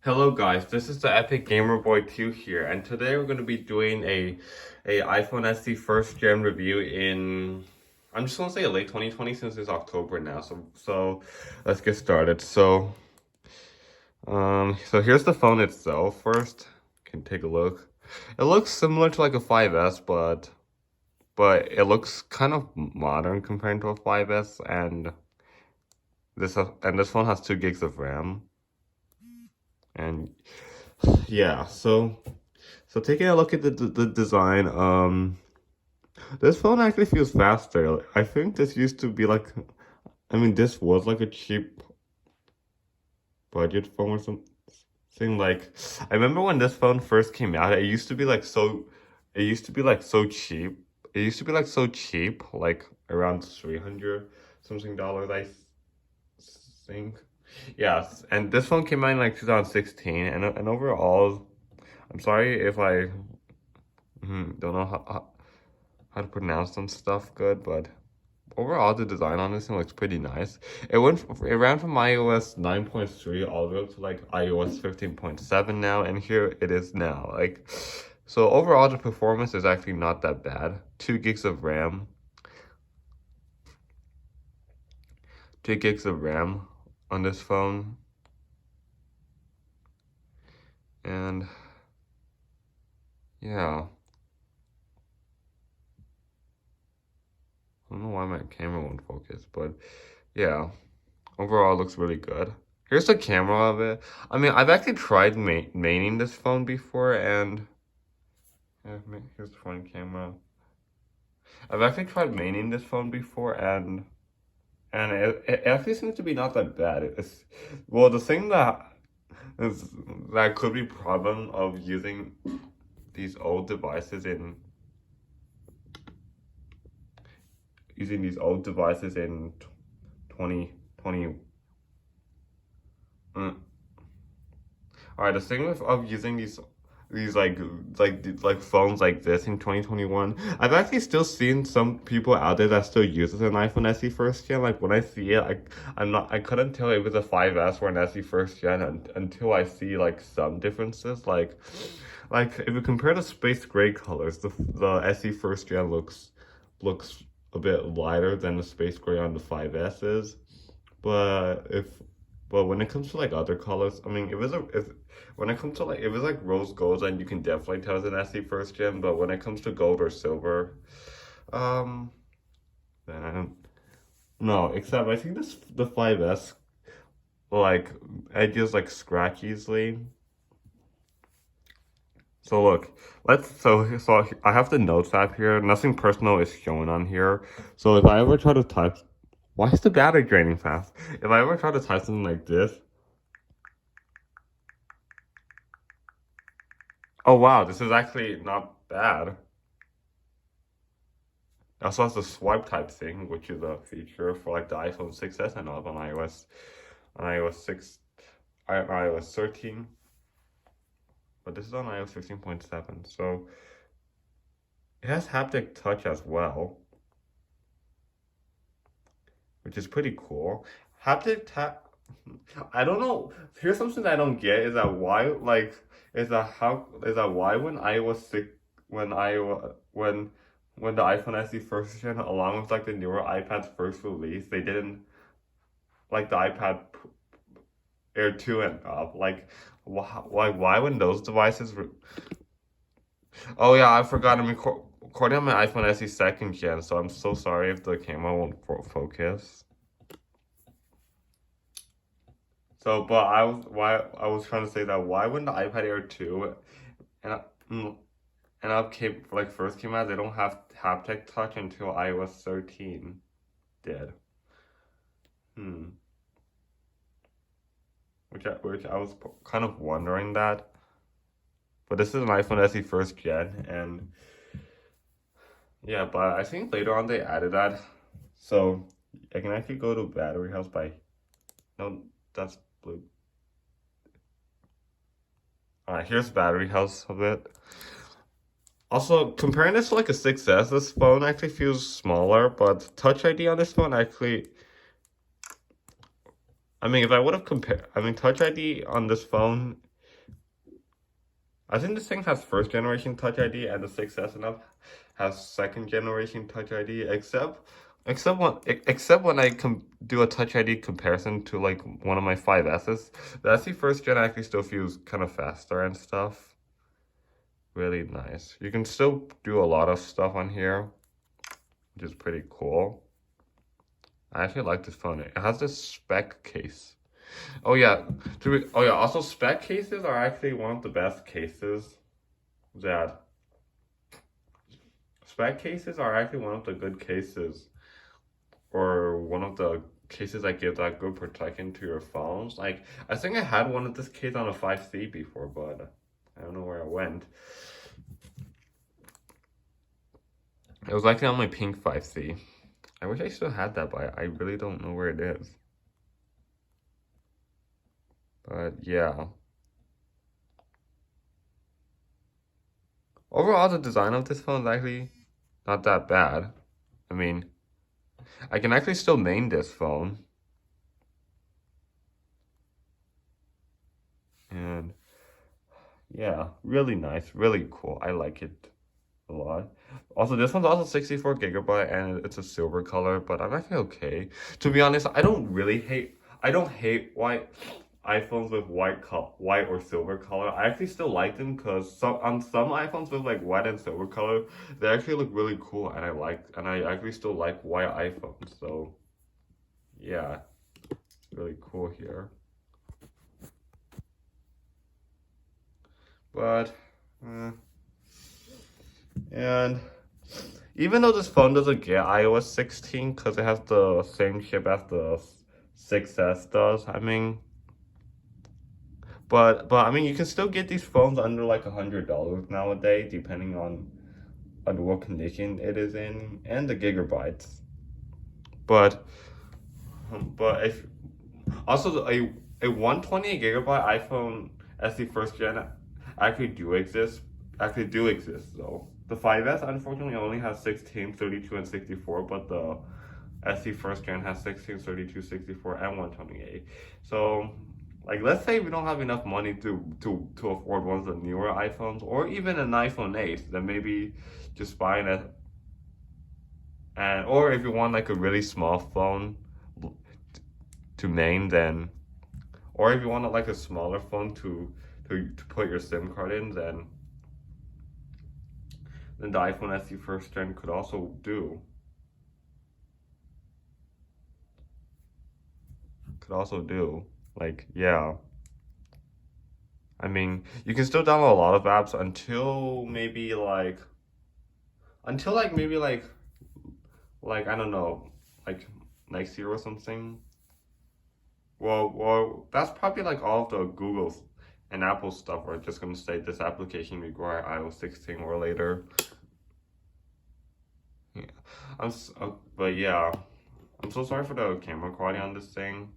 Hello guys, this is the Epic Gamer Boy 2 here, and today we're going to be doing a iPhone SE first gen review in, I'm just going to say late 2020 since it's October now. So let's get started. So here's the phone itself first. Can take a look. It looks similar to like a 5S, but it looks kind of modern compared to a 5S, and this phone has 2 gigs of RAM. And yeah, so taking a look at the design, this phone actually feels faster. I think this used to be like, I mean, this was like a cheap budget phone or something. Like, I remember when this phone first came out, it used to be like so cheap. It used to be like so cheap, like around 300 something dollars, I think. Yes, and this phone came out in like 2016, and overall, I'm sorry if I don't know how to pronounce some stuff good, but overall the design on this thing looks pretty nice. It ran from iOS 9.3 all the way up to like iOS 15.7 now, and here it is now. So overall the performance is actually not that bad. 2 gigs of RAM. 2 gigs of RAM on this phone. And yeah. I don't know why my camera won't focus, but yeah. Overall, it looks really good. Here's the camera of it. I mean, I've actually tried maining this phone before, and yeah, here's the front camera. I've actually tried maining this phone before, and it actually seems to be not that bad. It's well, the thing is that could be problem of using these old devices in 2020. Alright, the thing of using these like phones like this in 2021, I've actually still seen some people out there that still uses an iPhone SE first gen. Like when I see it, I couldn't tell it was a 5S or an SE first gen until I see like some differences. Like if you compare the space gray colors, the SE first gen looks a bit lighter than the space gray on the 5S's. But if but when it comes to like other colors, I mean, if when it comes to like if it's like rose gold, then you can definitely tell it's an SE first gen. But when it comes to gold or silver, um, then I don't know. Except I think the 5S like edges like scratch easily. So look, so I have the notes app here. Nothing personal is shown on here. So if I ever try to type, why is the battery draining fast? If I ever try to type something like this. Oh wow, this is actually not bad. It also has the swipe type thing, which is a feature for like the iPhone 6s and all on iOS 6, iOS 13. But this is on iOS 15.7, so it has haptic touch as well, which is pretty cool. Haptic tap. I don't know. Here's something I don't get is that why why when iOS 6 when I when the iPhone SE first gen along with like the newer iPads first release they didn't like the iPad Air 2 and up why when those devices were oh yeah I forgot I'm recording on my iPhone SE second gen, so I'm so sorry if the camera won't focus. So, but I was trying to say that why when the iPad Air 2 and and up came like first came out, they don't have haptic touch until iOS 13 did. Hmm. Which I was kind of wondering that. But this is an iPhone SE first gen, and yeah, but I think later on they added that. So I can actually go to battery health by no, that's blue. Alright, here's battery health of it. Also, comparing this to like a 6S, this phone actually feels smaller, but Touch ID on this phone actually, I mean, if I would have compared, I mean, Touch ID on this phone I think this thing has first generation Touch ID and the 6S and up has second generation Touch ID, except when I do a Touch ID comparison to like one of my 5Ss. The SE first gen actually still feels kind of faster and stuff. Really nice. You can still do a lot of stuff on here, which is pretty cool. I actually like this phone. It has this spec case. Oh yeah, also spec cases are actually one of the best cases that spec cases are actually one of the good cases, or one of the cases that give that good protection to your phones. Like, I think I had one of this case on a 5C before, but I don't know where it went. It was likely on my pink 5C. I wish I still had that, but I really don't know where it is. But yeah. Overall, the design of this phone is actually not that bad. I mean, I can actually still name this phone. And yeah, really nice, really cool. I like it a lot. Also, this one's also 64 gigabyte and it's a silver color, but I'm actually okay. To be honest, I don't hate white iPhones with white or silver color. I actually still like them because some iPhones with like white and silver color, they actually look really cool, and I actually still like white iPhones. So yeah, really cool here. But and even though this phone doesn't get iOS 16 because it has the same chip as the 6S does, I mean, but I mean, you can still get these phones under like $100 nowadays, depending on what condition it is in and the gigabytes. But if also a 128 gigabyte iPhone SE first gen actually do exist though. The 5S unfortunately only has 16, 32, and 64, but the SE first gen has 16, 32, 64, and 128. So, like, let's say we don't have enough money to afford one of the newer iPhones or even an iPhone 8, then maybe just buying it. And or if you want like a really small phone to main, then or if you want like a smaller phone to put your SIM card in, then the iPhone SE first gen could also do. Like, yeah. I mean, you can still download a lot of apps until maybe I don't know, like next year or something. Well, that's probably like all of the Google's and Apple stuff are just gonna say this application require iOS 16 or later. Yeah, but yeah, I'm so sorry for the camera quality on this thing.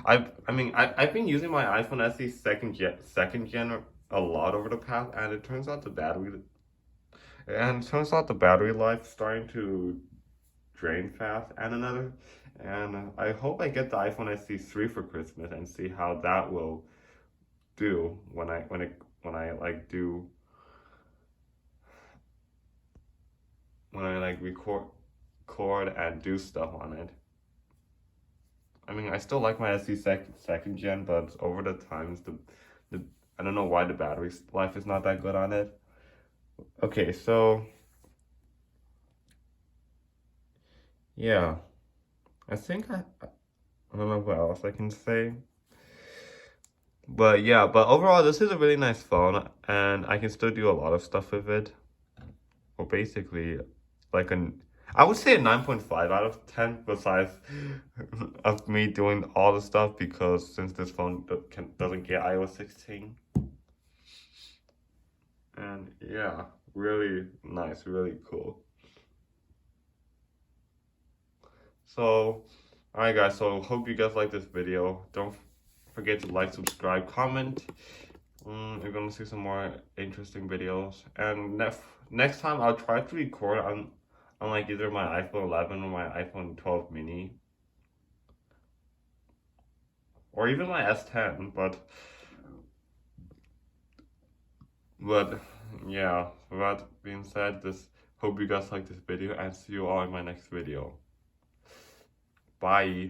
I've been using my iPhone SE second gen a lot over the past, and it turns out the battery life starting to drain fast, and I hope I get the iPhone SE 3 for Christmas and see how that will do when I like do when I like record and do stuff on it. I mean, I still like my SE second gen, but over the times the I don't know why the battery life is not that good on it. Okay, so yeah, I think I don't know what else I can say. But yeah, but overall, this is a really nice phone, and I can still do a lot of stuff with it. Well, basically, like I would say a 9.5 out of 10, besides of me doing all the stuff, because since this phone doesn't get iOS 16. And yeah, really nice, really cool. So, alright guys, so hope you guys like this video. Don't forget to like, subscribe, comment. You're gonna see some more interesting videos. And next time I'll try to record on like either my iPhone 11 or my iPhone 12 mini. Or even my S10, but But yeah, with that being said, this hope you guys like this video and see you all in my next video. Bye.